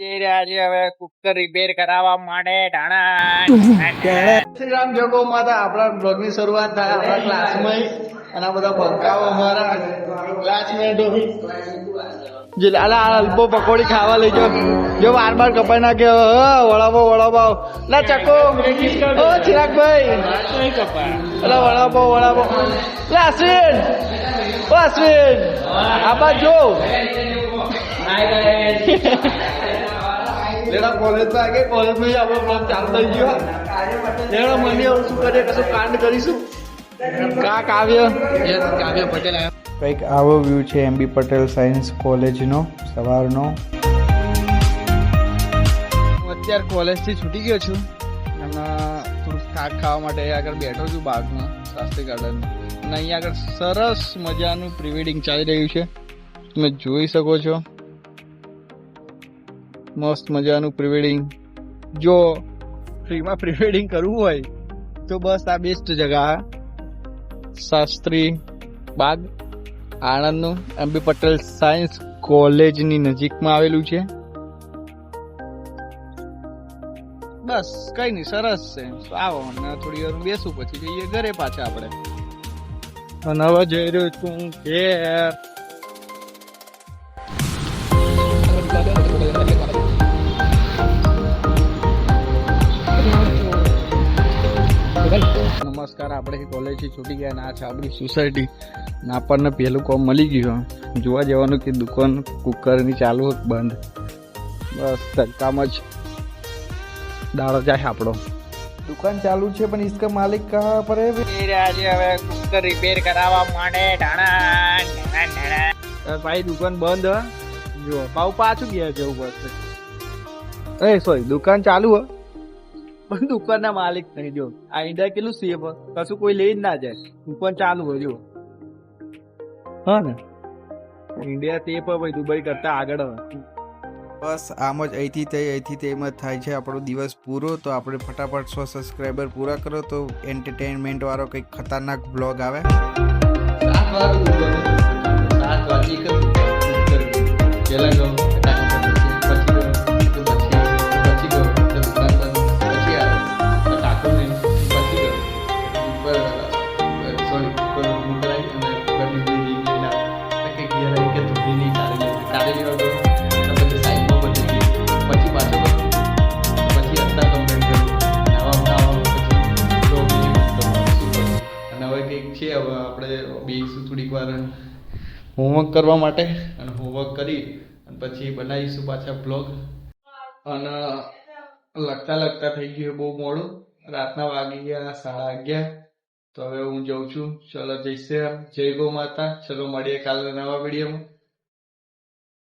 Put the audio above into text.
આજે હવે cooker repair કરાવવા માટે શ્રી રામ જય ગૌ માતા. આપણા બ્લોગ ની શરૂઆત થાય આપણા ક્લાસમાં અને આ બધા ભરકાઓ અમારા ક્લાસમેટો જે અલા અલ્પો પકોડી ખાવા લઈ જાઓ જો બાર બાર કપાઈ નાખે વડાપાવ ના ચકો ઓ ચિરાગભાઈ અલા વડાપાવ લા અશ્વિન આ બાદ જો લેડા કોલેજ માં આગે કોલેજ માં આપણો બ્લોગ ચાલુ થઈ ગયો લેડા મને એવું શું કરીએ કશું કાંડ કરીશું કાવ્ય પટેલ આવ્યો કંઈક આવો વ્યૂ છે એમબી પટેલ સાયન્સ કોલેજનો સવારનો. હું અત્યારે કોલેજથી છૂટી ગયો છું અને થોડું શાક ખાવા માટે આગળ બેઠો છું બાગમાં શાસ્ત્રી ગાર્ડન અને અહીંયા આગળ સરસ મજાનું પ્રી-વેડિંગ ચાલી રહ્યું છે તમે જોઈ શકો છો. મસ્ત મજાનું પ્રી-વેડિંગ. જો ફ્રીમાં પ્રી-વેડિંગ કરવું હોય તો બસ આ બેસ્ટ જગા શાસ્ત્રી બાગ આણંદનું એમબી પટેલ સાયન્સ કોલેજની નજીકમાં આવેલું છે. બસ કઈ નહીં સરસ છે. આવો અને થોડી વાર બેસું પછી જઈએ ઘરે પાછા આપણે. અને હવે જઈ રહ્યો છું ઘેર. નમસ્કાર. આપણે કોલેજથી છૂટી ગયા અને આ છે આપણી સોસાયટી ને આપણને પહેલું કોમ મળી ગયું જોવા જવાનું કે દુકાન કુકરની ચાલુ બંધ. બસ તડકામાં જ દાડો જાય આપણો. દુકાન ચાલુ છે પણ इसका मालिक कहाँ पर है? આજે હવે કુકર રિપેર કરાવવા માટે ભાઈ દુકાન બંધ હ. જો પાછું પાછું ગયા જવું પડશે. એ સોરી દુકાન ચાલુ હ પણ દુકાનના માલિક નહીં. જો આ ઈંડા કેટલું સેફ કશું કોઈ લઈ જ ના જાય. દુકાન ચાલુ હોય જો હા ને ઇન્ડિયા સેફ હોય ભાઈ દુબઈ કરતા આગળ હોય. બસ આમ જ અહીંથી તેમ જ થાય છે આપણો દિવસ પૂરો. તો આપણે ફટાફટ 100 સબસ્ક્રાઈબર પૂરા કરો તો એન્ટરટેનમેન્ટ વાળો કંઈક ખતરનાક બ્લોગ આવે. 7 આપણે બેસીશું થોડીક વાર હોમવર્ક કરવા માટે અને હોમવર્ક કરી અને પછી બનાવીશું પાછા બ્લોગ. અને લખતા થઈ ગયું બહુ મોડું. રાતના વાગી ગયા 11:30. તો હવે હું જઉં છું. ચલો જય શ્રી રામ, જય ગૌ માતા. ચલો મળીએ કાલે નવા વિડીયોમાં.